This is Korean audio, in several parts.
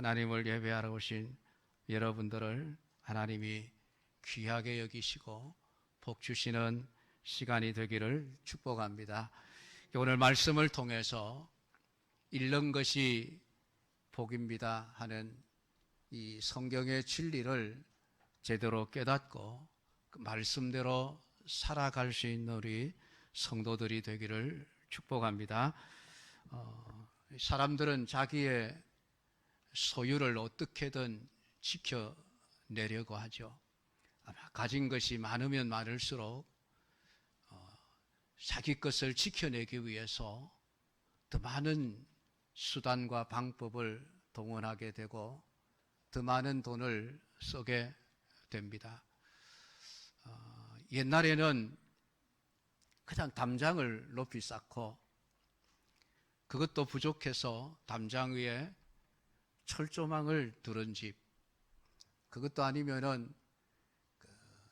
하나님을 예배하러 오신 여러분들을 하나님이 귀하게 여기시고 복 주시는 시간이 되기를 축복합니다. 오늘 말씀을 통해서 읽는 것이 복입니다 하는 이 성경의 진리를 제대로 깨닫고 그 말씀대로 살아갈 수 있는 우리 성도들이 되기를 축복합니다. 사람들은 자기의 소유를 어떻게든 지켜내려고 하죠. 아마 가진 것이 많으면 많을수록 자기 것을 지켜내기 위해서 더 많은 수단과 방법을 동원하게 되고 더 많은 돈을 쓰게 됩니다. 옛날에는 그냥 담장을 높이 쌓고 그것도 부족해서 담장 위에 철조망을 두른 집, 그것도 아니면은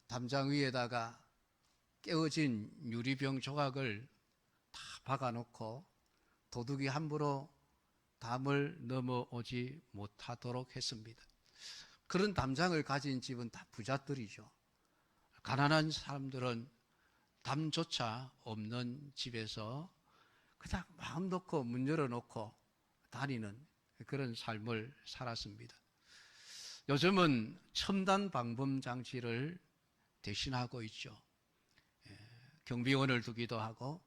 담장 위에다가 깨어진 유리병 조각을 다 박아놓고 도둑이 함부로 담을 넘어오지 못하도록 했습니다. 그런 담장을 가진 집은 다 부잣들이죠. 가난한 사람들은 담조차 없는 집에서 그냥 마음 놓고 문 열어놓고 다니는 그런 삶을 살았습니다. 요즘은 첨단 방범 장치를 대신하고 있죠. 경비원을 두기도 하고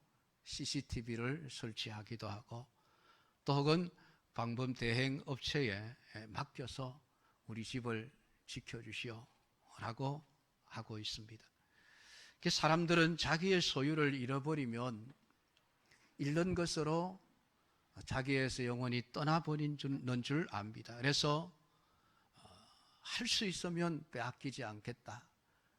CCTV를 설치하기도 하고 또 혹은 방범 대행 업체에 맡겨서 우리 집을 지켜주시오라고 하고 있습니다. 사람들은 자기의 소유를 잃어버리면 잃는 것으로 자기에서 영원히 떠나버리는 줄 압니다. 그래서 할 수 있으면 빼앗기지 않겠다.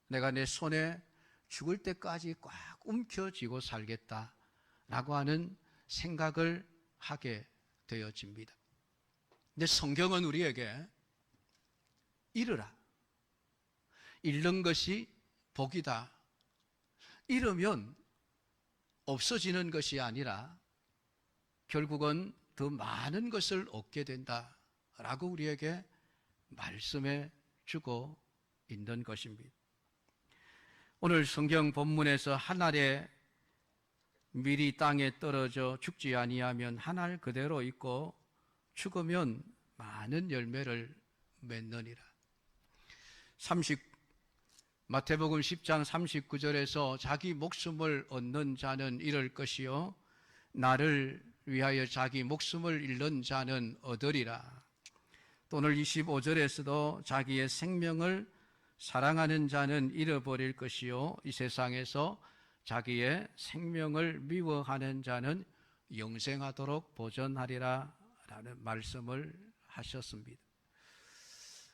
내가 내 손에 죽을 때까지 꽉 움켜쥐고 살겠다라고 하는 생각을 하게 되어집니다. 근데 성경은 우리에게 잃으라, 잃는 것이 복이다, 잃으면 없어지는 것이 아니라 결국은 더 많은 것을 얻게 된다라고 우리에게 말씀해 주고 있는 것입니다. 오늘 성경 본문에서 한 알의 밀이 땅에 떨어져 죽지 아니하면 한 알 그대로 있고 죽으면 많은 열매를 맺느니라. 마태복음 10장 39절에서 자기 목숨을 얻는 자는 잃을 것이요 나를 위하여 자기 목숨을 잃는 자는 얻으리라. 또 오늘 25절에서도 자기의 생명을 사랑하는 자는 잃어버릴 것이요 이 세상에서 자기의 생명을 미워하는 자는 영생하도록 보전하리라 라는 말씀을 하셨습니다.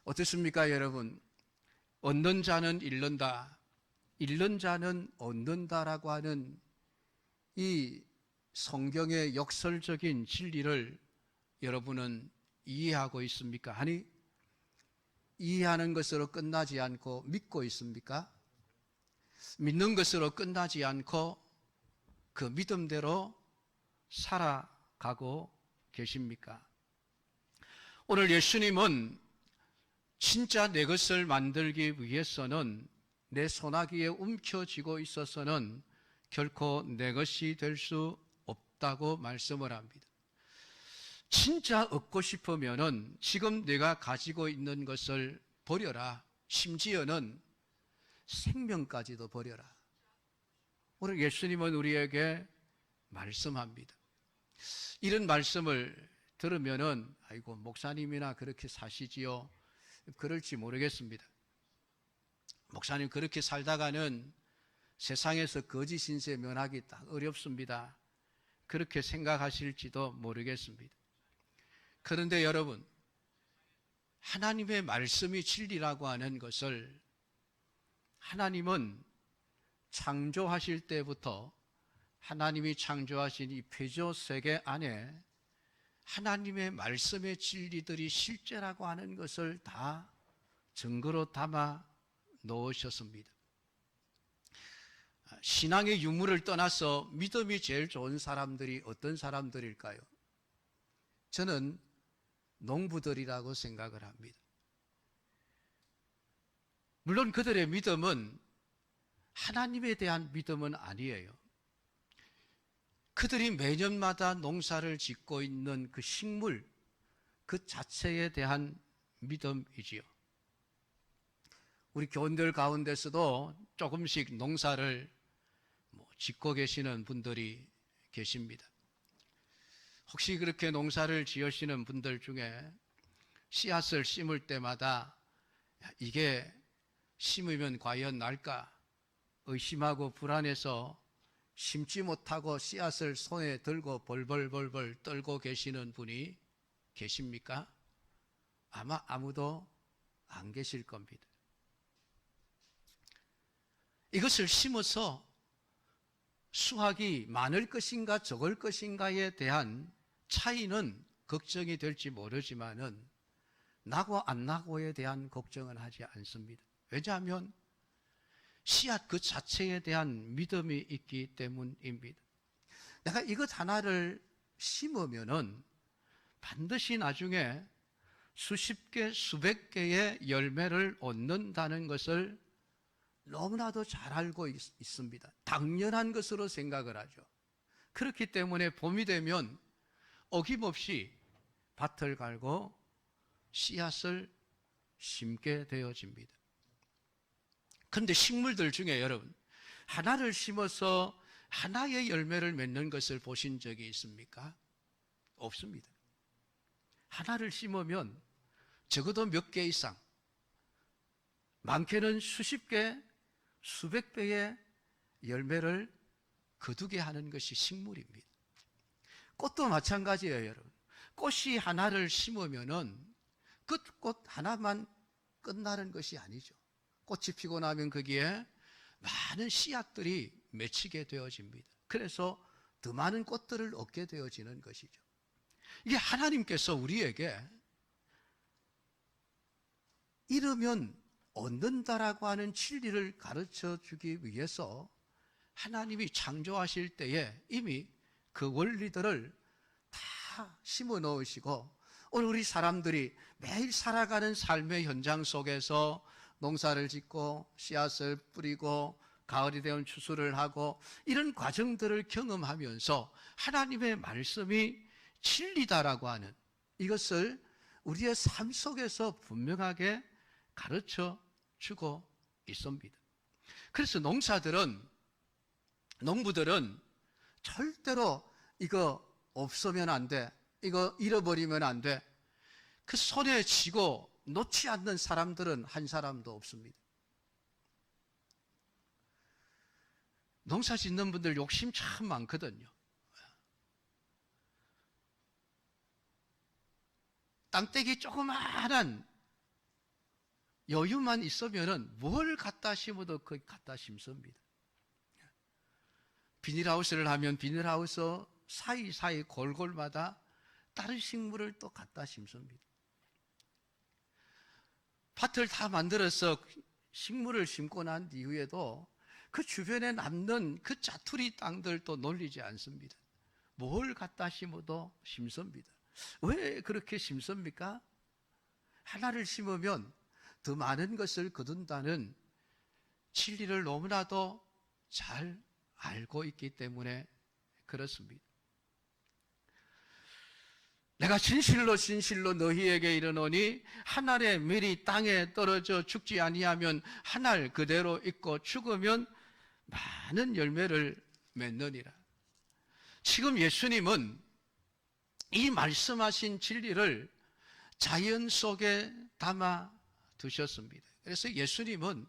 어떻습니까, 여러분? 얻는 자는 잃는다, 잃는 자는 얻는다라고 하는 이 성경의 역설적인 진리를 여러분은 이해하고 있습니까? 아니, 이해하는 것으로 끝나지 않고 믿고 있습니까? 믿는 것으로 끝나지 않고 그 믿음대로 살아가고 계십니까? 오늘 예수님은 진짜 내 것을 만들기 위해서는 내 손아귀에 움켜쥐고 있어서는 결코 내 것이 될 수 없다고 말씀을 합니다. 진짜 얻고 싶으면은 지금 내가 가지고 있는 것을 버려라. 심지어는 생명까지도 버려라. 오늘 예수님은 우리에게 말씀합니다. 이런 말씀을 들으면은 아이고 목사님이나 그렇게 사시지요. 그럴지 모르겠습니다. 목사님 그렇게 살다가는 세상에서 거짓 신세 면하기 딱 어렵습니다. 그렇게 생각하실지도 모르겠습니다. 그런데 여러분, 하나님의 말씀이 진리라고 하는 것을 하나님은 창조하실 때부터 하나님이 창조하신 이 폐조 세계 안에 하나님의 말씀의 진리들이 실제라고 하는 것을 다 증거로 담아 놓으셨습니다. 신앙의 유무를 떠나서 믿음이 제일 좋은 사람들이 어떤 사람들일까요? 저는 농부들이라고 생각을 합니다. 물론 그들의 믿음은 하나님에 대한 믿음은 아니에요. 그들이 매년마다 농사를 짓고 있는 그 식물 그 자체에 대한 믿음이지요. 우리 교인들 가운데서도 조금씩 농사를 짓고 계시는 분들이 계십니다. 혹시 그렇게 농사를 지으시는 분들 중에 씨앗을 심을 때마다 이게 심으면 과연 날까 의심하고 불안해서 심지 못하고 씨앗을 손에 들고 벌벌벌벌 떨고 계시는 분이 계십니까? 아마 아무도 안 계실 겁니다. 이것을 심어서 수확이 많을 것인가 적을 것인가에 대한 차이는 걱정이 될지 모르지만은 나고 안 나고에 대한 걱정은 하지 않습니다. 왜냐하면 씨앗 그 자체에 대한 믿음이 있기 때문입니다. 내가 이것 하나를 심으면은 반드시 나중에 수십 개, 수백 개의 열매를 얻는다는 것을 너무나도 잘 알고 있습니다. 당연한 것으로 생각을 하죠. 그렇기 때문에 봄이 되면 어김없이 밭을 갈고 씨앗을 심게 되어집니다. 그런데 식물들 중에 여러분, 하나를 심어서 하나의 열매를 맺는 것을 보신 적이 있습니까? 없습니다. 하나를 심으면 적어도 몇 개 이상, 많게는 수십 개, 수백 배의 열매를 거두게 하는 것이 식물입니다. 꽃도 마찬가지예요, 여러분. 꽃이 하나를 심으면은 그 꽃 하나만 끝나는 것이 아니죠. 꽃이 피고 나면 거기에 많은 씨앗들이 맺히게 되어집니다. 그래서 더 많은 꽃들을 얻게 되어지는 것이죠. 이게 하나님께서 우리에게 이르면 얻는다라고 하는 진리를 가르쳐 주기 위해서 하나님이 창조하실 때에 이미 그 원리들을 다 심어 넣으시고, 오늘 우리 사람들이 매일 살아가는 삶의 현장 속에서 농사를 짓고 씨앗을 뿌리고 가을이 되면 추수를 하고 이런 과정들을 경험하면서 하나님의 말씀이 진리다라고 하는 이것을 우리의 삶 속에서 분명하게 가르쳐 주고 있습니다. 그래서 농부들은 절대로 이거 없으면 안 돼, 이거 잃어버리면 안 돼, 그 손에 쥐고 놓지 않는 사람들은 한 사람도 없습니다. 농사 짓는 분들 욕심 참 많거든요. 땅떼기 조그마한 여유만 있으면은 뭘 갖다 심어도 거기 갖다 심습니다. 비닐하우스를 하면 비닐하우스 사이사이 골골마다 다른 식물을 또 갖다 심습니다. 밭을 다 만들어서 식물을 심고 난 이후에도 그 주변에 남는 그 짜투리 땅들도 놀리지 않습니다. 뭘 갖다 심어도 심습니다. 왜 그렇게 심습니까? 하나를 심으면 더 많은 것을 거둔다는 진리를 너무나도 잘 알고 있기 때문에 그렇습니다. 내가 진실로 진실로 너희에게 이르노니 한 알의 밀이 땅에 떨어져 죽지 아니하면 한 알 그대로 있고 죽으면 많은 열매를 맺느니라. 지금 예수님은 이 말씀하신 진리를 자연 속에 담아 두셨습니다. 그래서 예수님은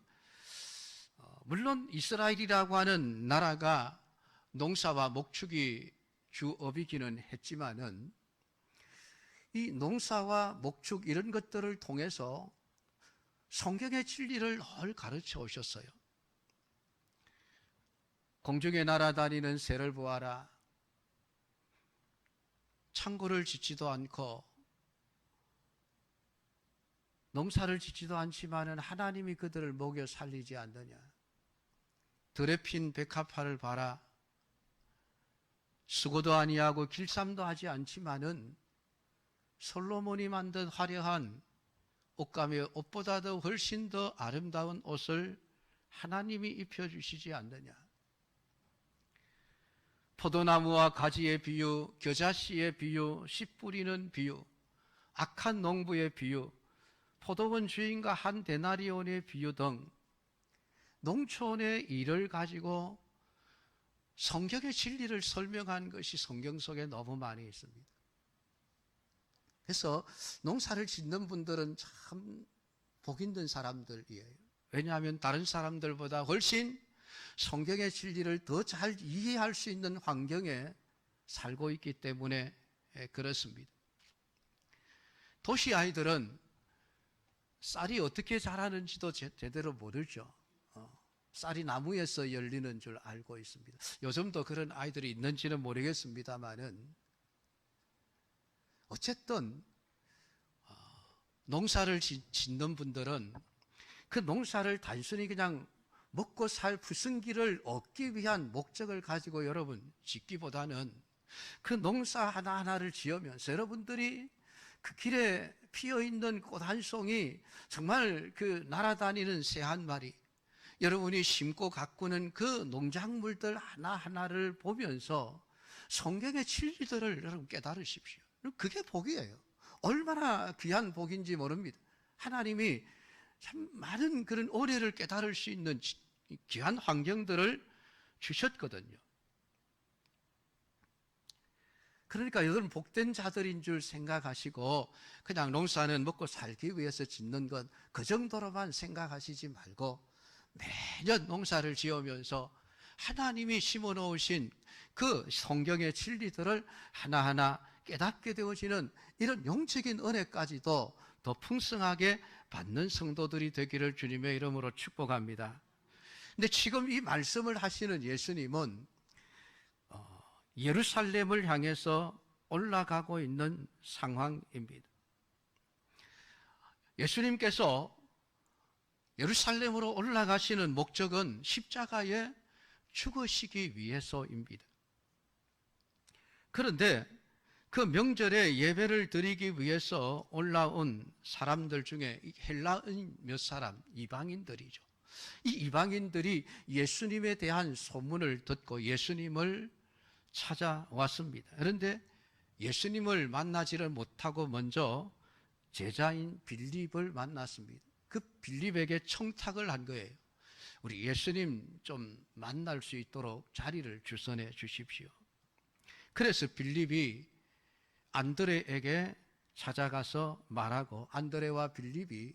물론 이스라엘이라고 하는 나라가 농사와 목축이 주업이기는 했지만은 이 농사와 목축 이런 것들을 통해서 성경의 진리를 늘 가르쳐 오셨어요. 공중에 날아다니는 새를 보아라. 창고를 짓지도 않고 농사를 짓지도 않지만은 하나님이 그들을 먹여 살리지 않느냐. 들에 핀 백합화를 봐라. 수고도 아니하고 길쌈도 하지 않지만은 솔로몬이 만든 화려한 옷감에 옷보다도 훨씬 더 아름다운 옷을 하나님이 입혀주시지 않느냐. 포도나무와 가지의 비유, 겨자씨의 비유, 씨 뿌리는 비유, 악한 농부의 비유, 포도원 주인과 한 데나리온의 비유 등 농촌의 일을 가지고 성경의 진리를 설명한 것이 성경 속에 너무 많이 있습니다. 그래서 농사를 짓는 분들은 참 복 있는 사람들이에요. 왜냐하면 다른 사람들보다 훨씬 성경의 진리를 더 잘 이해할 수 있는 환경에 살고 있기 때문에 그렇습니다. 도시 아이들은 쌀이 어떻게 자라는지도 제대로 모르죠. 쌀이 나무에서 열리는 줄 알고 있습니다. 요즘도 그런 아이들이 있는지는 모르겠습니다만은 어쨌든 농사를 짓는 분들은 그 농사를 단순히 그냥 먹고 살 부승기를 얻기 위한 목적을 가지고 여러분 짓기보다는 그 농사 하나하나를 지으면서 여러분들이 그 길에 피어있는 꽃 한 송이, 정말 그 날아다니는 새 한 마리, 여러분이 심고 가꾸는 그 농작물들 하나하나를 보면서 성경의 진리들을 여러분 깨달으십시오. 그게 복이에요. 얼마나 귀한 복인지 모릅니다. 하나님이 참 많은 그런 오래를 깨달을 수 있는 귀한 환경들을 주셨거든요. 그러니까 여러분 복된 자들인 줄 생각하시고 그냥 농사는 먹고 살기 위해서 짓는 것 그 정도로만 생각하시지 말고 매년 농사를 지으면서 하나님이 심어 놓으신 그 성경의 진리들을 하나하나 깨닫게 되어지는 이런 영적인 은혜까지도 더 풍성하게 받는 성도들이 되기를 주님의 이름으로 축복합니다. 근데 지금 이 말씀을 하시는 예수님은 예루살렘을 향해서 올라가고 있는 상황입니다. 예수님께서 예루살렘으로 올라가시는 목적은 십자가에 죽으시기 위해서입니다. 그런데 그 명절에 예배를 드리기 위해서 올라온 사람들 중에 헬라인 몇 사람, 이방인들이죠. 이 이방인들이 예수님에 대한 소문을 듣고 예수님을 찾아왔습니다. 그런데 예수님을 만나지를 못하고 먼저 제자인 빌립을 만났습니다. 그 빌립에게 청탁을 한 거예요. 우리 예수님 좀 만날 수 있도록 자리를 주선해 주십시오. 그래서 빌립이 안드레에게 찾아가서 말하고 안드레와 빌립이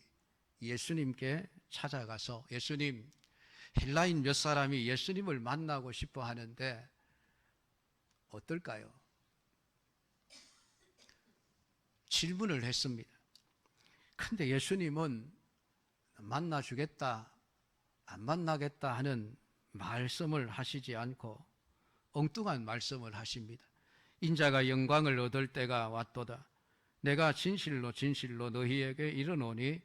예수님께 찾아가서 예수님, 헬라인 몇 사람이 예수님을 만나고 싶어 하는데 어떨까요? 질문을 했습니다. 근데 예수님은 만나주겠다, 안 만나겠다 하는 말씀을 하시지 않고 엉뚱한 말씀을 하십니다. 인자가 영광을 얻을 때가 왔도다. 내가 진실로 진실로 너희에게 이르노니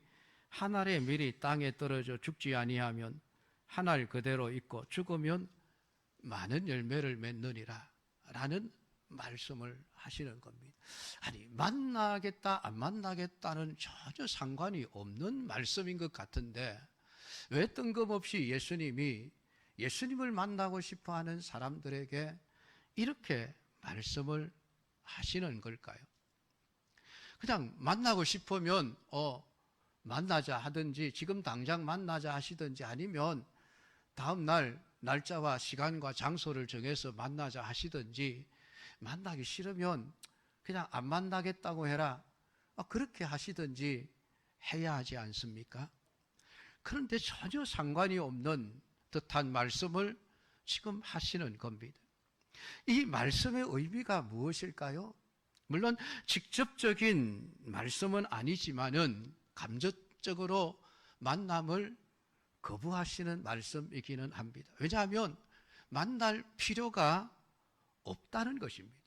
한 알의 밀이 땅에 떨어져 죽지 아니하면 한 알 그대로 있고 죽으면 많은 열매를 맺느니라 라는 말씀을 하시는 겁니다. 아니, 만나겠다 안 만나겠다는 전혀 상관이 없는 말씀인 것 같은데 왜 뜬금없이 예수님을 만나고 싶어하는 사람들에게 이렇게 말씀을 하시는 걸까요? 그냥 만나고 싶으면 만나자 하든지 지금 당장 만나자 하시든지 아니면 다음 날 날짜와 시간과 장소를 정해서 만나자 하시든지 만나기 싫으면 그냥 안 만나겠다고 해라 그렇게 하시든지 해야 하지 않습니까? 그런데 전혀 상관이 없는 듯한 말씀을 지금 하시는 겁니다. 이 말씀의 의미가 무엇일까요? 물론 직접적인 말씀은 아니지만은 감정적으로 만남을 거부하시는 말씀이기는 합니다. 왜냐하면 만날 필요가 없다는 것입니다.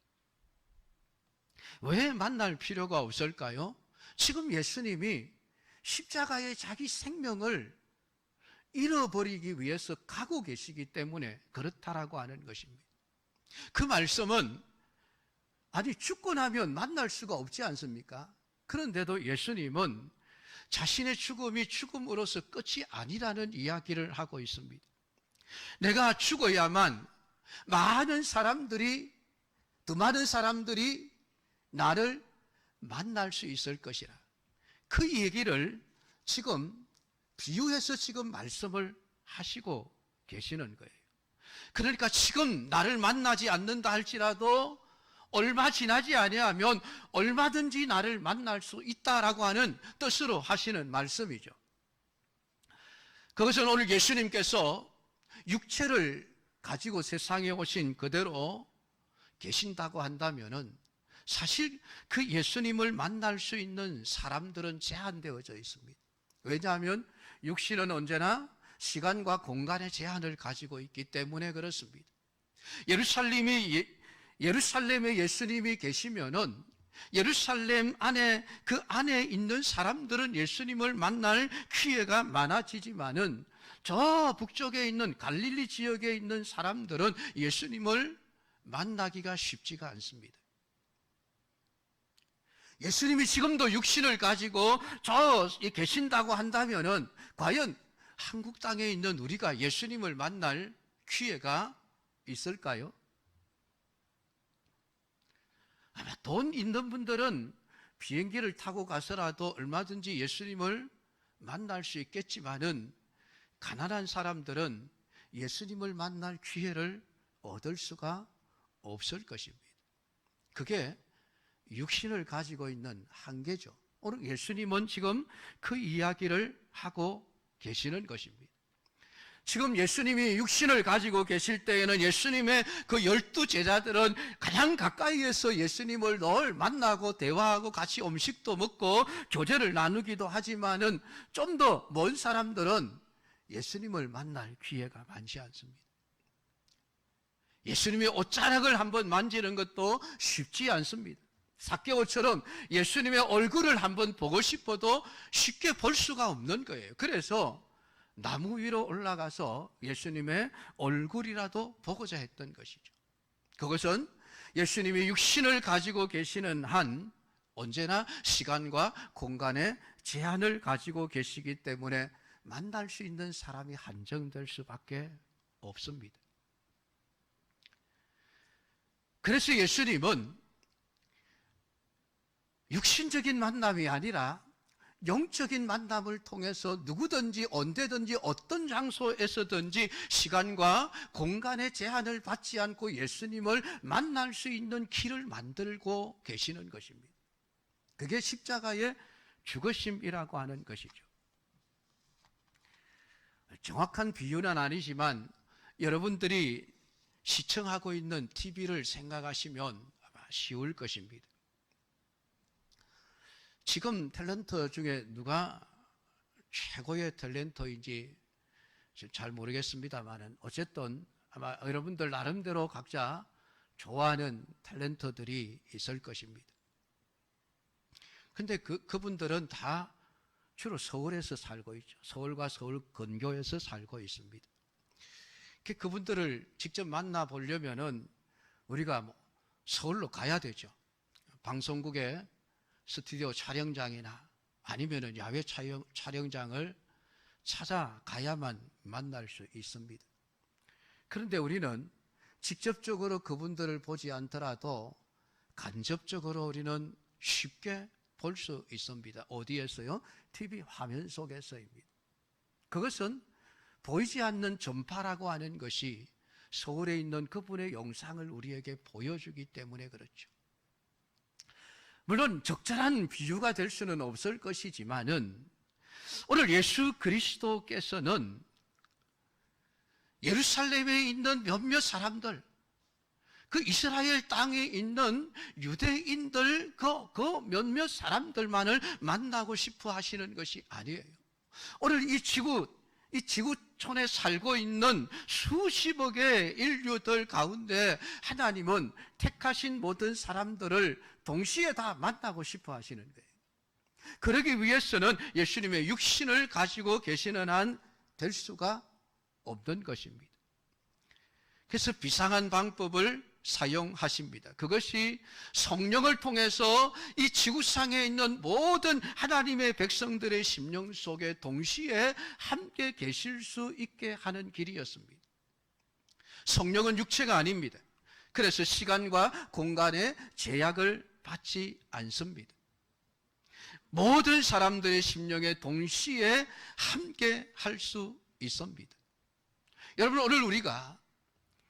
왜 만날 필요가 없을까요? 지금 예수님이 십자가에 자기 생명을 잃어버리기 위해서 가고 계시기 때문에 그렇다라고 하는 것입니다. 그 말씀은 아니 죽고 나면 만날 수가 없지 않습니까? 그런데도 예수님은 자신의 죽음이 죽음으로서 끝이 아니라는 이야기를 하고 있습니다. 내가 죽어야만 더 많은 사람들이 나를 만날 수 있을 것이라. 그 얘기를 지금 비유해서 지금 말씀을 하시고 계시는 거예요. 그러니까 지금 나를 만나지 않는다 할지라도 얼마 지나지 아니하면 얼마든지 나를 만날 수 있다라고 하는 뜻으로 하시는 말씀이죠. 그것은 오늘 예수님께서 육체를 가지고 세상에 오신 그대로 계신다고 한다면은 사실 그 예수님을 만날 수 있는 사람들은 제한되어져 있습니다. 왜냐하면 육신은 언제나 시간과 공간의 제한을 가지고 있기 때문에 그렇습니다. 예루살렘에 예수님이 계시면은 예루살렘 안에 그 안에 있는 사람들은 예수님을 만날 기회가 많아지지만은 저 북쪽에 있는 갈릴리 지역에 있는 사람들은 예수님을 만나기가 쉽지가 않습니다. 예수님이 지금도 육신을 가지고 저 계신다고 한다면은 과연 한국 땅에 있는 우리가 예수님을 만날 기회가 있을까요? 아마 돈 있는 분들은 비행기를 타고 가서라도 얼마든지 예수님을 만날 수 있겠지만은 가난한 사람들은 예수님을 만날 기회를 얻을 수가 없을 것입니다. 그게 육신을 가지고 있는 한계죠. 오늘 예수님은 지금 그 이야기를 하고 계시는 것입니다. 지금 예수님이 육신을 가지고 계실 때에는 예수님의 그 12 제자들은 가장 가까이에서 예수님을 늘 만나고 대화하고 같이 음식도 먹고 교제를 나누기도 하지만은 좀 더 먼 사람들은 예수님을 만날 기회가 많지 않습니다. 예수님의 옷자락을 한번 만지는 것도 쉽지 않습니다. 삭개오처럼 예수님의 얼굴을 한번 보고 싶어도 쉽게 볼 수가 없는 거예요. 그래서 나무 위로 올라가서 예수님의 얼굴이라도 보고자 했던 것이죠. 그것은 예수님이 육신을 가지고 계시는 한 언제나 시간과 공간의 제한을 가지고 계시기 때문에 만날 수 있는 사람이 한정될 수밖에 없습니다. 그래서 예수님은 육신적인 만남이 아니라 영적인 만남을 통해서 누구든지 언제든지 어떤 장소에서든지 시간과 공간의 제한을 받지 않고 예수님을 만날 수 있는 길을 만들고 계시는 것입니다. 그게 십자가의 죽으심이라고 하는 것이죠. 정확한 비유는 아니지만 여러분들이 시청하고 있는 TV를 생각하시면 아마 쉬울 것입니다. 지금 탤런트 중에 누가 최고의 탤런트인지 잘 모르겠습니다만 어쨌든 아마 여러분들 나름대로 각자 좋아하는 탤런트들이 있을 것입니다. 근데 그분들은 다 주로 서울에서 살고 있죠. 서울과 서울 근교에서 살고 있습니다. 그분들을 직접 만나보려면은 우리가 서울로 가야 되죠. 방송국에 스튜디오 촬영장이나 아니면은 야외 촬영장을 찾아가야만 만날 수 있습니다. 그런데 우리는 직접적으로 그분들을 보지 않더라도 간접적으로 우리는 쉽게 볼 수 있습니다. 어디에서요? TV 화면 속에서입니다. 그것은 보이지 않는 전파라고 하는 것이 서울에 있는 그분의 영상을 우리에게 보여주기 때문에 그렇죠. 물론 적절한 비유가 될 수는 없을 것이지만은 오늘 예수 그리스도께서는 예루살렘에 있는 몇몇 사람들, 그 이스라엘 땅에 있는 유대인들 그 몇몇 사람들만을 만나고 싶어 하시는 것이 아니에요. 오늘 이 지구촌에 살고 있는 수십억의 인류들 가운데 하나님은 택하신 모든 사람들을 동시에 다 만나고 싶어 하시는 거예요. 그러기 위해서는 예수님의 육신을 가지고 계시는 한 될 수가 없는 것입니다. 그래서 비상한 방법을 사용하십니다. 그것이 성령을 통해서 이 지구상에 있는 모든 하나님의 백성들의 심령 속에 동시에 함께 계실 수 있게 하는 길이었습니다. 성령은 육체가 아닙니다. 그래서 시간과 공간의 제약을 받지 않습니다. 모든 사람들의 심령에 동시에 함께 할 수 있습니다. 여러분, 오늘 우리가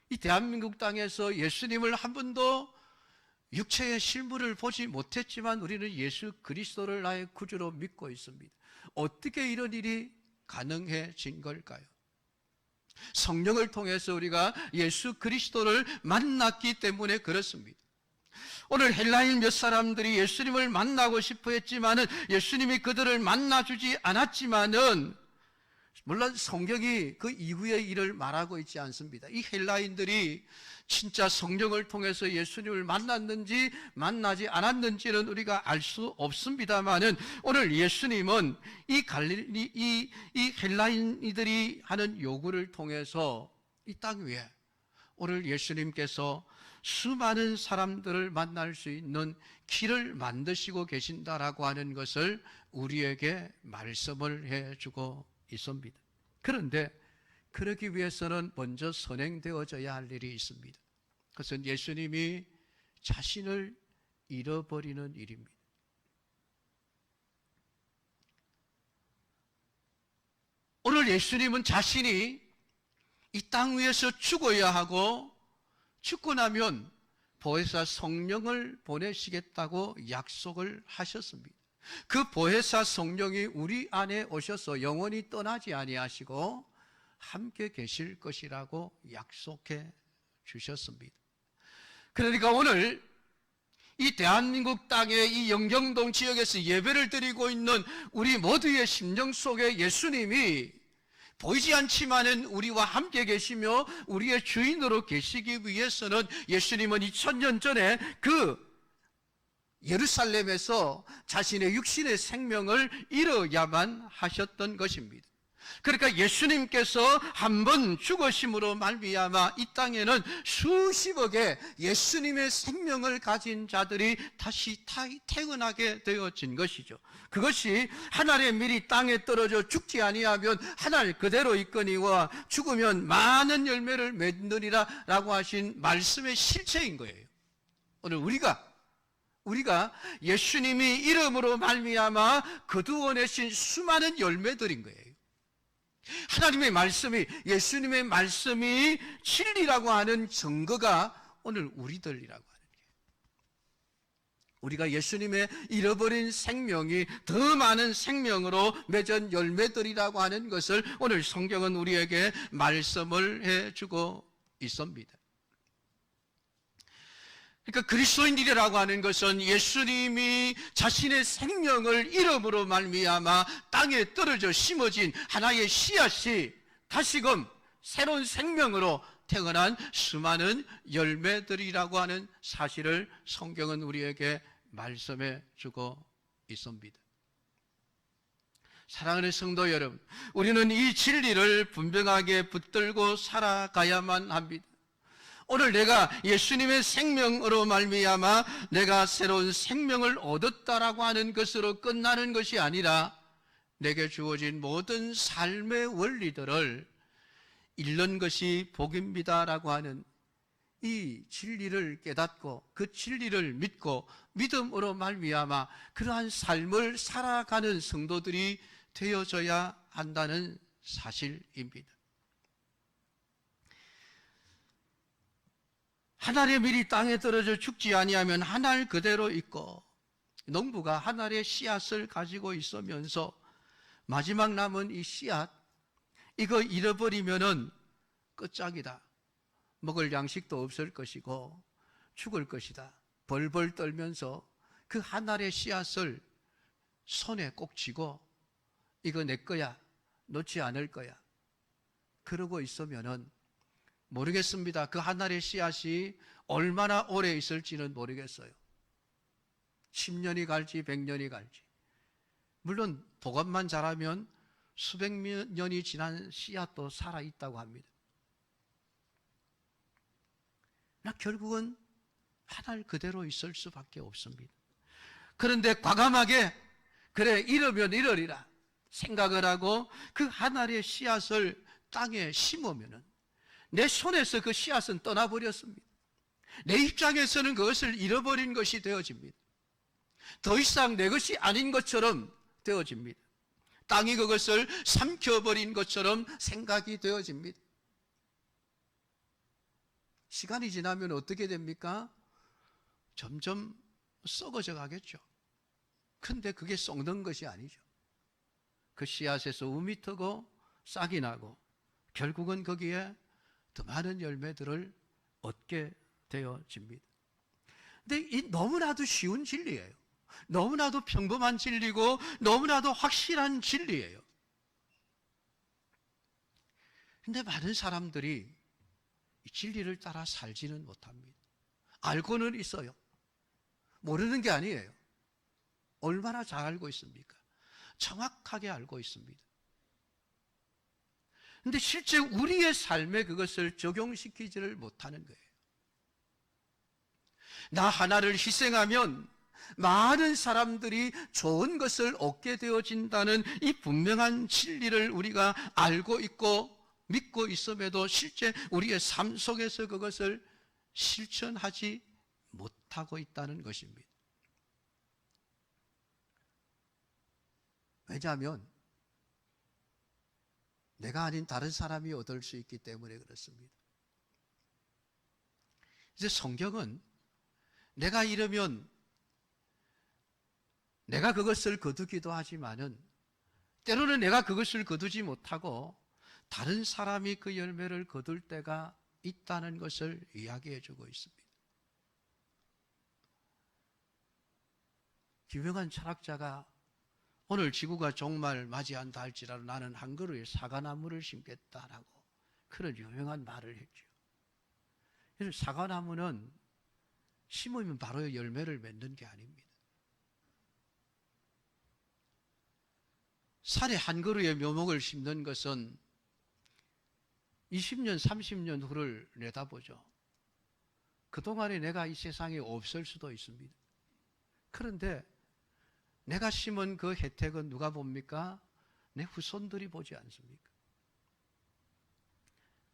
이 대한민국 땅에서 예수님을 한 번도 육체의 실물을 보지 못했지만 우리는 예수 그리스도를 나의 구주로 믿고 있습니다. 어떻게 이런 일이 가능해진 걸까요? 성령을 통해서 우리가 예수 그리스도를 만났기 때문에 그렇습니다. 오늘 헬라인 몇 사람들이 예수님을 만나고 싶어 했지만은 예수님이 그들을 만나주지 않았지만은, 물론 성경이 그 이후의 일을 말하고 있지 않습니다. 이 헬라인들이 진짜 성령을 통해서 예수님을 만났는지 만나지 않았는지는 우리가 알 수 없습니다만은, 오늘 예수님은 이 헬라인들이 하는 요구를 통해서 이 땅 위에 오늘 예수님께서 수많은 사람들을 만날 수 있는 길을 만드시고 계신다라고 하는 것을 우리에게 말씀을 해주고 있습니다. 그런데 그러기 위해서는 먼저 선행되어져야 할 일이 있습니다. 그것은 예수님이 자신을 잃어버리는 일입니다. 오늘 예수님은 자신이 이 땅 위에서 죽어야 하고, 죽고 나면 보혜사 성령을 보내시겠다고 약속을 하셨습니다. 그 보혜사 성령이 우리 안에 오셔서 영원히 떠나지 아니하시고 함께 계실 것이라고 약속해 주셨습니다. 그러니까 오늘 이 대한민국 땅의 이 영경동 지역에서 예배를 드리고 있는 우리 모두의 심령 속에 예수님이 보이지 않지만은 우리와 함께 계시며 우리의 주인으로 계시기 위해서는 예수님은 2000년 전에 그 예루살렘에서 자신의 육신의 생명을 잃어야만 하셨던 것입니다. 그러니까 예수님께서 한 번 죽으심으로 말미암아 이 땅에는 수십억의 예수님의 생명을 가진 자들이 다시 태어나게 되어진 것이죠. 그것이 하늘의 밀이 땅에 떨어져 죽지 아니하면 하늘 그대로 있거니와 죽으면 많은 열매를 맺느니라 라고 하신 말씀의 실체인 거예요. 오늘 우리가 예수님이 이름으로 말미암아 거두어내신 수많은 열매들인 거예요. 하나님의 말씀이, 예수님의 말씀이 진리라고 하는 증거가 오늘 우리들이라고 하는 거예요. 우리가 예수님의 잃어버린 생명이 더 많은 생명으로 맺은 열매들이라고 하는 것을 오늘 성경은 우리에게 말씀을 해주고 있습니다. 그러니까 그리스도인들이라고 하는 것은 예수님이 자신의 생명을 잃음으로 말미암아 땅에 떨어져 심어진 하나의 씨앗이 다시금 새로운 생명으로 태어난 수많은 열매들이라고 하는 사실을 성경은 우리에게 말씀해 주고 있습니다. 사랑하는 성도 여러분, 우리는 이 진리를 분명하게 붙들고 살아가야만 합니다. 오늘 내가 예수님의 생명으로 말미암아 내가 새로운 생명을 얻었다라고 하는 것으로 끝나는 것이 아니라 내게 주어진 모든 삶의 원리들을 잃는 것이 복입니다라고 하는 이 진리를 깨닫고 그 진리를 믿고 믿음으로 말미암아 그러한 삶을 살아가는 성도들이 되어져야 한다는 사실입니다. 하늘의 밀이 땅에 떨어져 죽지 아니하면 하늘 그대로 있고, 농부가 하늘의 씨앗을 가지고 있으면서 마지막 남은 이 씨앗, 이거 잃어버리면은 끝장이다. 먹을 양식도 없을 것이고 죽을 것이다. 벌벌 떨면서 그 하늘의 씨앗을 손에 꼭 쥐고 이거 내 거야, 놓지 않을 거야, 그러고 있으면은 모르겠습니다. 그 하늘의 씨앗이 얼마나 오래 있을지는 모르겠어요. 10년이 갈지 100년이 갈지. 물론 보관만 잘하면 수백 년이 지난 씨앗도 살아있다고 합니다. 나 결국은 한 알 그대로 있을 수밖에 없습니다. 그런데 과감하게 그래 이러면 이러리라 생각을 하고 그 한 알의 씨앗을 땅에 심으면은 내 손에서 그 씨앗은 떠나버렸습니다. 내 입장에서는 그것을 잃어버린 것이 되어집니다. 더 이상 내 것이 아닌 것처럼 되어집니다. 땅이 그것을 삼켜버린 것처럼 생각이 되어집니다. 시간이 지나면 어떻게 됩니까? 점점 썩어져 가겠죠. 근데 그게 썩는 것이 아니죠. 그 씨앗에서 움이 트고 싹이 나고 결국은 거기에 더 많은 열매들을 얻게 되어집니다. 근데 이 너무나도 쉬운 진리예요. 너무나도 평범한 진리고 너무나도 확실한 진리예요. 근데 많은 사람들이 이 진리를 따라 살지는 못합니다. 알고는 있어요. 모르는 게 아니에요. 얼마나 잘 알고 있습니까? 정확하게 알고 있습니다. 근데 실제 우리의 삶에 그것을 적용시키지를 못하는 거예요. 나 하나를 희생하면 많은 사람들이 좋은 것을 얻게 되어진다는 이 분명한 진리를 우리가 알고 있고 믿고 있음에도 실제 우리의 삶 속에서 그것을 실천하지 못하고 있다는 것입니다. 왜냐하면 내가 아닌 다른 사람이 얻을 수 있기 때문에 그렇습니다. 이제 성경은 내가 이러면 내가 그것을 거두기도 하지만은 때로는 내가 그것을 거두지 못하고 다른 사람이 그 열매를 거둘 때가 있다는 것을 이야기해 주고 있습니다. 유명한 철학자가 오늘 지구가 종말 맞이한다 할지라도 나는 한 그루의 사과나무를 심겠다라고 그런 유명한 말을 했죠. 그래서 사과나무는 심으면 바로 열매를 맺는 게 아닙니다. 산에 한 그루의 묘목을 심는 것은 20년, 30년 후를 내다보죠. 그동안에 내가 이 세상에 없을 수도 있습니다. 그런데 내가 심은 그 혜택은 누가 봅니까? 내 후손들이 보지 않습니까?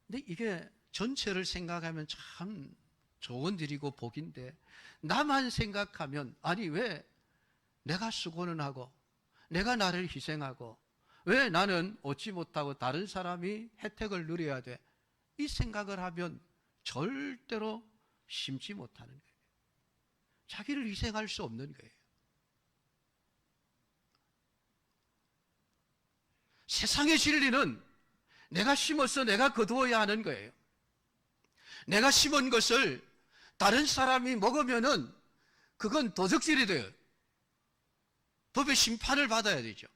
근데 이게 전체를 생각하면 참 좋은 일이고 복인데 나만 생각하면 아니 왜 내가 수고는 하고 내가 나를 희생하고 왜 나는 얻지 못하고 다른 사람이 혜택을 누려야 돼? 이 생각을 하면 절대로 심지 못하는 거예요. 자기를 희생할 수 없는 거예요. 세상의 진리는 내가 심어서 내가 거두어야 하는 거예요. 내가 심은 것을 다른 사람이 먹으면은 그건 도적질이 돼요. 법의 심판을 받아야 되죠.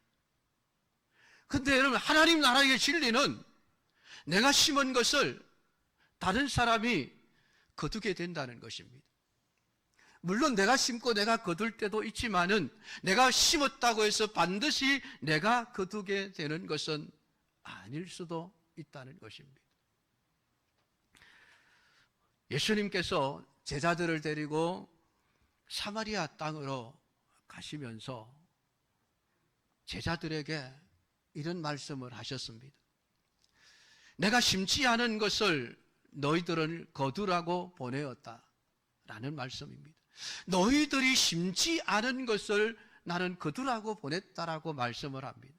근데 여러분, 하나님 나라의 진리는 내가 심은 것을 다른 사람이 거두게 된다는 것입니다. 물론 내가 심고 내가 거둘 때도 있지만은 내가 심었다고 해서 반드시 내가 거두게 되는 것은 아닐 수도 있다는 것입니다. 예수님께서 제자들을 데리고 사마리아 땅으로 가시면서 제자들에게 이런 말씀을 하셨습니다. 내가 심지 않은 것을 너희들을 거두라고 보내었다라는 말씀입니다. 너희들이 심지 않은 것을 나는 거두라고 보냈다라고 말씀을 합니다.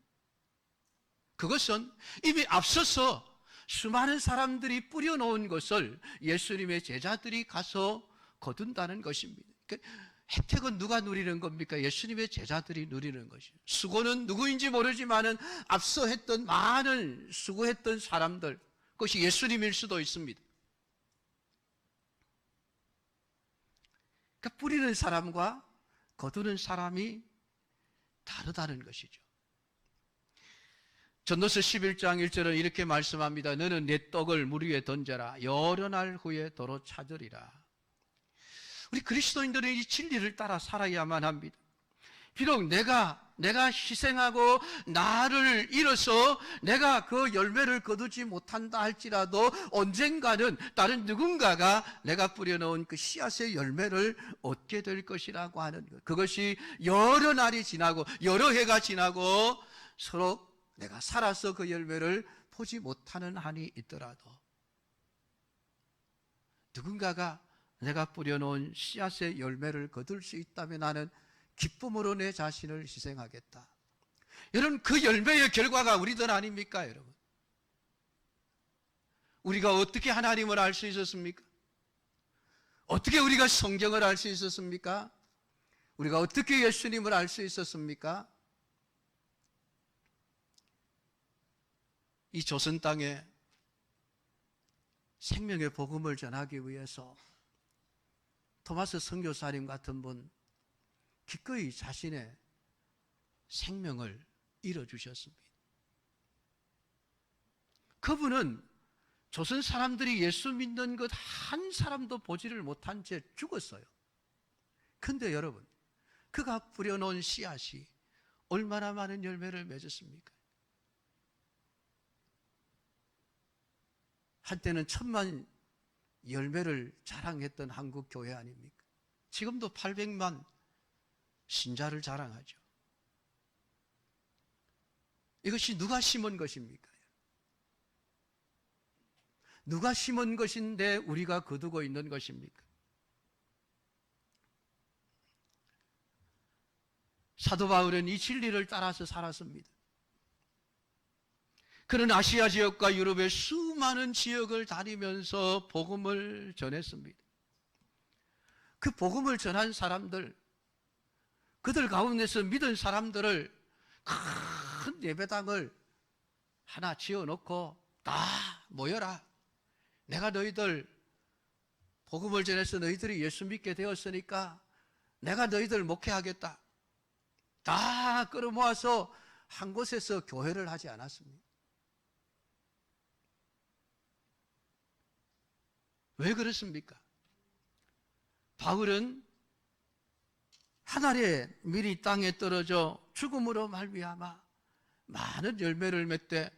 그것은 이미 앞서서 수많은 사람들이 뿌려놓은 것을 예수님의 제자들이 가서 거둔다는 것입니다. 그러니까 혜택은 누가 누리는 겁니까? 예수님의 제자들이 누리는 것이죠. 수고는 누구인지 모르지만은 앞서 했던 많은 수고했던 사람들, 그것이 예수님일 수도 있습니다. 그러니까 뿌리는 사람과 거두는 사람이 다르다는 것이죠. 전도서 11장 1절은 이렇게 말씀합니다. 너는 내 떡을 물 위에 던져라. 여러 날 후에 도로 찾으리라. 우리 그리스도인들은 이 진리를 따라 살아야만 합니다. 비록 내가 내가 희생하고 나를 잃어서 내가 그 열매를 거두지 못한다 할지라도 언젠가는 다른 누군가가 내가 뿌려놓은 그 씨앗의 열매를 얻게 될 것이라고 하는 것. 그것이 여러 날이 지나고 여러 해가 지나고 서로 내가 살아서 그 열매를 보지 못하는 한이 있더라도 누군가가 내가 뿌려놓은 씨앗의 열매를 거둘 수 있다면 나는 기쁨으로 내 자신을 희생하겠다. 여러분, 그 열매의 결과가 우리들 아닙니까, 여러분? 우리가 어떻게 하나님을 알 수 있었습니까? 어떻게 우리가 성경을 알 수 있었습니까? 우리가 어떻게 예수님을 알 수 있었습니까? 이 조선 땅에 생명의 복음을 전하기 위해서 토마스 선교사님 같은 분 기꺼이 자신의 생명을 잃어주셨습니다. 그분은 조선 사람들이 예수 믿는 것 한 사람도 보지를 못한 채 죽었어요. 그런데 여러분, 그가 뿌려놓은 씨앗이 얼마나 많은 열매를 맺었습니까? 한때는 1000만 열매를 자랑했던 한국 교회 아닙니까? 지금도 800만 신자를 자랑하죠. 이것이 누가 심은 것입니까? 누가 심은 것인데 우리가 거두고 있는 것입니까? 사도 바울은 이 진리를 따라서 살았습니다. 그는 아시아 지역과 유럽의 수많은 지역을 다니면서 복음을 전했습니다. 그 복음을 전한 사람들, 그들 가운데서 믿은 사람들을 큰 예배당을 하나 지어놓고 다 모여라. 내가 너희들 복음을 전해서 너희들이 예수 믿게 되었으니까 내가 너희들 목회하겠다. 다 끌어모아서 한 곳에서 교회를 하지 않았습니다. 왜 그렇습니까? 바울은 하늘에 밀이 땅에 떨어져 죽음으로 말미암아 많은 열매를 맺되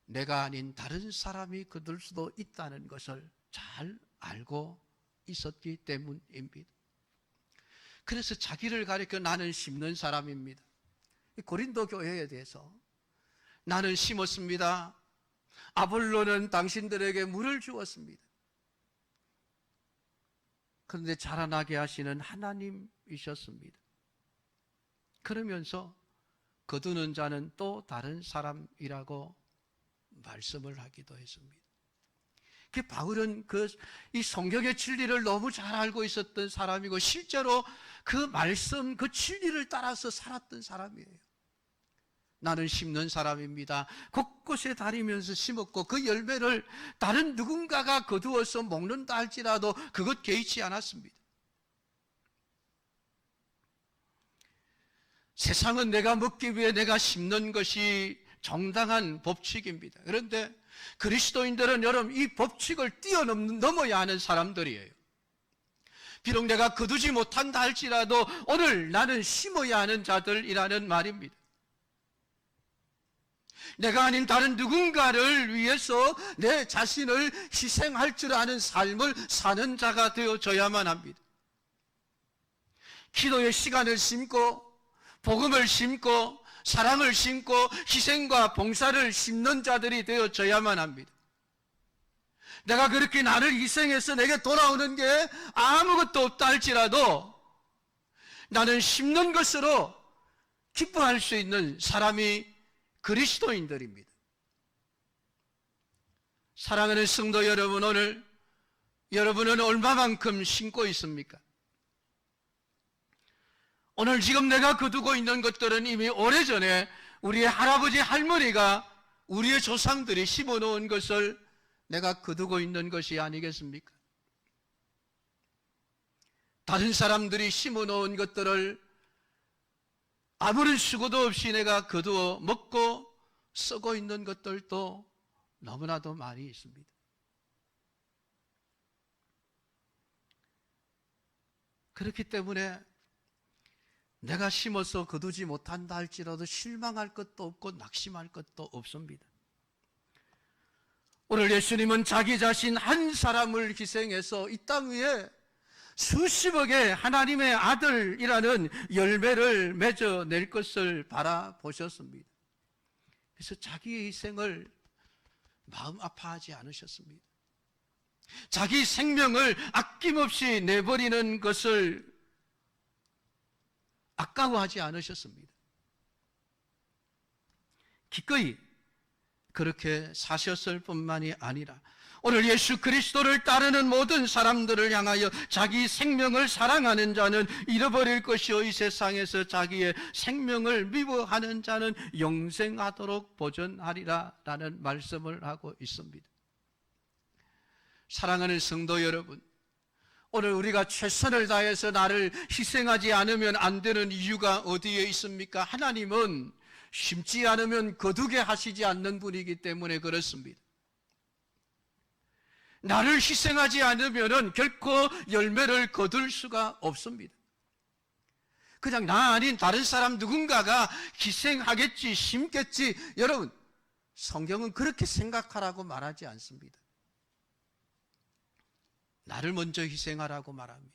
내가 아닌 다른 사람이 거둘 수도 있다는 것을 잘 알고 있었기 때문입니다. 그래서 자기를 가리켜 나는 심는 사람입니다. 고린도 교회에 대해서 나는 심었습니다. 아볼로는 당신들에게 물을 주었습니다. 그런데 자라나게 하시는 하나님이셨습니다. 그러면서 거두는 자는 또 다른 사람이라고 말씀을 하기도 했습니다. 바울은 이 성경의 진리를 너무 잘 알고 있었던 사람이고 실제로 그 말씀, 그 진리를 따라서 살았던 사람이에요. 나는 심는 사람입니다. 곳곳에 다니면서 심었고 그 열매를 다른 누군가가 거두어서 먹는다 할지라도 그것 개의치 않았습니다. 세상은 내가 먹기 위해 내가 심는 것이 정당한 법칙입니다. 그런데 그리스도인들은 여러분 이 법칙을 뛰어넘어야 하는 사람들이에요. 비록 내가 거두지 못한다 할지라도 오늘 나는 심어야 하는 자들이라는 말입니다. 내가 아닌 다른 누군가를 위해서 내 자신을 희생할 줄 아는 삶을 사는 자가 되어져야만 합니다. 기도의 시간을 심고 복음을 심고 사랑을 심고 희생과 봉사를 심는 자들이 되어져야만 합니다. 내가 그렇게 나를 희생해서 내게 돌아오는 게 아무것도 없다 할지라도 나는 심는 것으로 기뻐할 수 있는 사람이 그리스도인들입니다. 사랑하는 성도 여러분, 오늘 여러분은 얼마만큼 심고 있습니까? 오늘 지금 내가 거두고 있는 것들은 이미 오래전에 우리의 할아버지 할머니가 우리의 조상들이 심어놓은 것을 내가 거두고 있는 것이 아니겠습니까? 다른 사람들이 심어놓은 것들을 아무런 수고도 없이 내가 거두어 먹고 썩어 있는 것들도 너무나도 많이 있습니다. 그렇기 때문에 내가 심어서 거두지 못한다 할지라도 실망할 것도 없고 낙심할 것도 없습니다. 오늘 예수님은 자기 자신 한 사람을 희생해서 이 땅 위에 수십억의 하나님의 아들이라는 열매를 맺어낼 것을 바라보셨습니다. 그래서 자기의 희생을 마음 아파하지 않으셨습니다. 자기 생명을 아낌없이 내버리는 것을 아까워하지 않으셨습니다. 기꺼이 그렇게 사셨을 뿐만이 아니라 오늘 예수 그리스도를 따르는 모든 사람들을 향하여 자기 생명을 사랑하는 자는 잃어버릴 것이요 이 세상에서 자기의 생명을 미워하는 자는 영생하도록 보전하리라 라는 말씀을 하고 있습니다. 사랑하는 성도 여러분, 오늘 우리가 최선을 다해서 나를 희생하지 않으면 안 되는 이유가 어디에 있습니까? 하나님은 심지 않으면 거두게 하시지 않는 분이기 때문에 그렇습니다. 나를 희생하지 않으면 결코 열매를 거둘 수가 없습니다. 그냥 나 아닌 다른 사람 누군가가 희생하겠지, 심겠지. 여러분, 성경은 그렇게 생각하라고 말하지 않습니다. 나를 먼저 희생하라고 말합니다.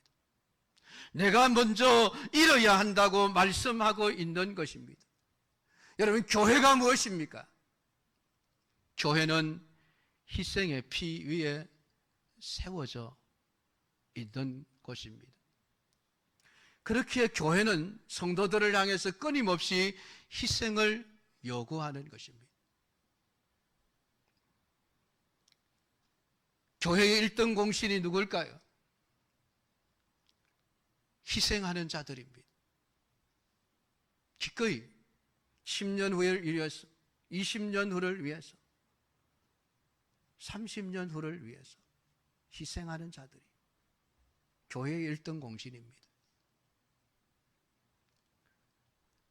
내가 먼저 잃어야 한다고 말씀하고 있는 것입니다. 여러분, 교회가 무엇입니까? 교회는 희생의 피 위에 세워져 있는 곳입니다. 그렇기에 교회는 성도들을 향해서 끊임없이 희생을 요구하는 것입니다. 교회의 1등 공신이 누굴까요? 희생하는 자들입니다. 기꺼이 10년 후를 위해서, 20년 후를 위해서, 30년 후를 위해서 희생하는 자들이 교회의 1등 공신입니다.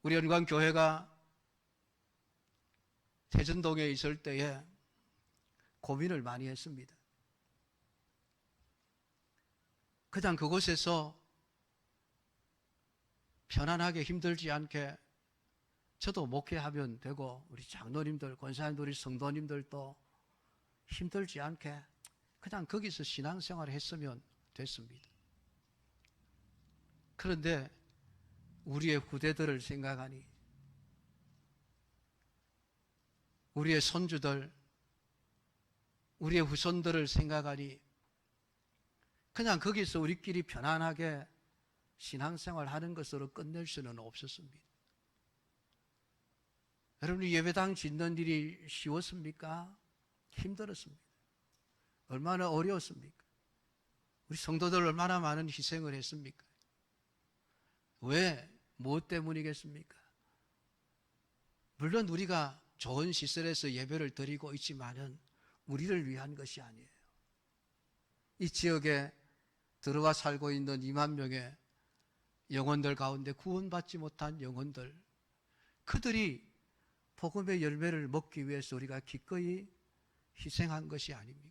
우리 연관교회가 태전동에 있을 때에 고민을 많이 했습니다. 그냥 그곳에서 편안하게 힘들지 않게 저도 목회하면 되고 우리 장로님들, 권사님들, 우리 성도님들도 힘들지 않게 그냥 거기서 신앙생활을 했으면 됐습니다. 그런데 우리의 후대들을 생각하니, 우리의 손주들, 우리의 후손들을 생각하니 그냥 거기서 우리끼리 편안하게 신앙생활 하는 것으로 끝낼 수는 없었습니다. 여러분, 예배당 짓는 일이 쉬웠습니까? 힘들었습니다. 얼마나 어려웠습니까? 우리 성도들 얼마나 많은 희생을 했습니까? 왜? 무엇 때문이겠습니까? 물론 우리가 좋은 시설에서 예배를 드리고 있지만은 우리를 위한 것이 아니에요. 이 지역에 들어와 살고 있는 2만 명의 영혼들 가운데 구원받지 못한 영혼들, 그들이 복음의 열매를 먹기 위해서 우리가 기꺼이 희생한 것이 아닙니까?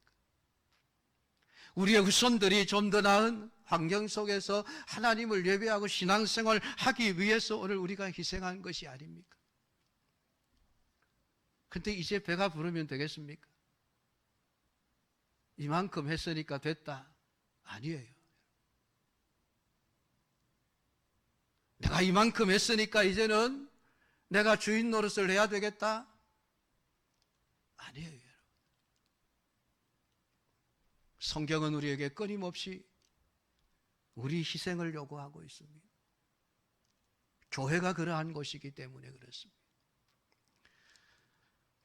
우리의 후손들이 좀 더 나은 환경 속에서 하나님을 예배하고 신앙생활을 하기 위해서 오늘 우리가 희생한 것이 아닙니까? 근데 이제 배가 부르면 되겠습니까? 이만큼 했으니까 됐다. 아니에요. 내가 이만큼 했으니까 이제는 내가 주인 노릇을 해야 되겠다? 아니에요. 성경은 우리에게 끊임없이 우리 희생을 요구하고 있습니다. 교회가 그러한 곳이기 때문에 그렇습니다.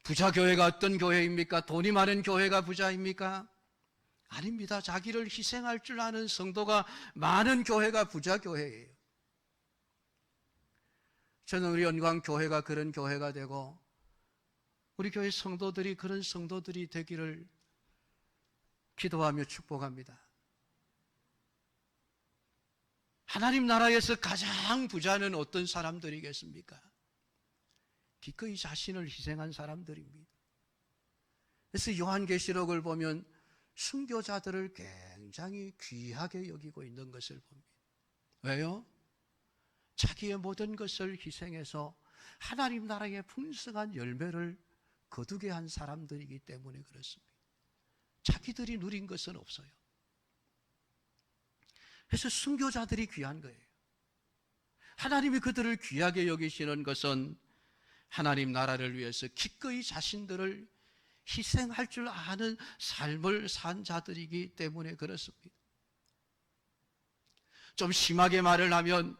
부자 교회가 어떤 교회입니까? 돈이 많은 교회가 부자입니까? 아닙니다. 자기를 희생할 줄 아는 성도가 많은 교회가 부자 교회예요. 저는 우리 연광교회가 그런 교회가 되고 우리 교회 성도들이 그런 성도들이 되기를 기도하며 축복합니다. 하나님 나라에서 가장 부자는 어떤 사람들이겠습니까? 기꺼이 자신을 희생한 사람들입니다. 그래서 요한계시록을 보면 순교자들을 굉장히 귀하게 여기고 있는 것을 봅니다. 왜요? 자기의 모든 것을 희생해서 하나님 나라의 풍성한 열매를 거두게 한 사람들이기 때문에 그렇습니다. 자기들이 누린 것은 없어요. 그래서 순교자들이 귀한 거예요. 하나님이 그들을 귀하게 여기시는 것은 하나님 나라를 위해서 기꺼이 자신들을 희생할 줄 아는 삶을 산 자들이기 때문에 그렇습니다. 좀 심하게 말을 하면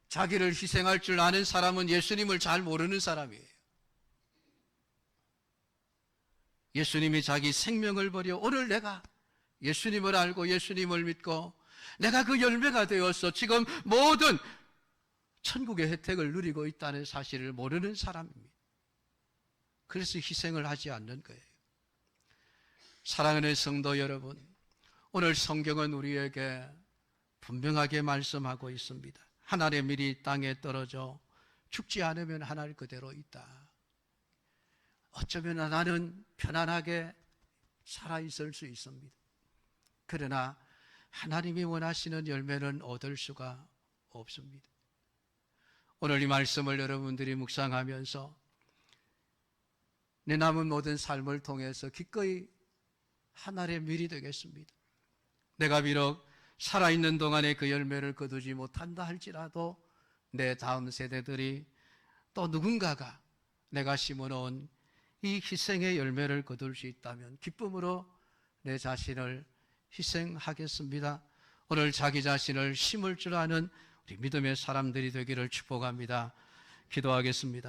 자기를 희생할 줄 아는 사람은 예수님을 잘 모르는 사람이에요. 예수님이 자기 생명을 버려 오늘 내가 예수님을 알고 예수님을 믿고 내가 그 열매가 되어서 지금 모든 천국의 혜택을 누리고 있다는 사실을 모르는 사람입니다. 그래서 희생을 하지 않는 거예요. 사랑하는 성도 여러분, 오늘 성경은 우리에게 분명하게 말씀하고 있습니다. 하늘의 밀이 땅에 떨어져 죽지 않으면 하늘 그대로 있다. 어쩌면 나는 편안하게 살아있을 수 있습니다. 그러나 하나님이 원하시는 열매는 얻을 수가 없습니다. 오늘 이 말씀을 여러분들이 묵상하면서 내 남은 모든 삶을 통해서 기꺼이 하늘의 밀이 되겠습니다. 내가 비록 살아있는 동안에 그 열매를 거두지 못한다 할지라도 내 다음 세대들이 또 누군가가 내가 심어놓은 이 희생의 열매를 거둘 수 있다면 기쁨으로 내 자신을 희생하겠습니다. 오늘 자기 자신을 심을 줄 아는 우리 믿음의 사람들이 되기를 축복합니다. 기도하겠습니다.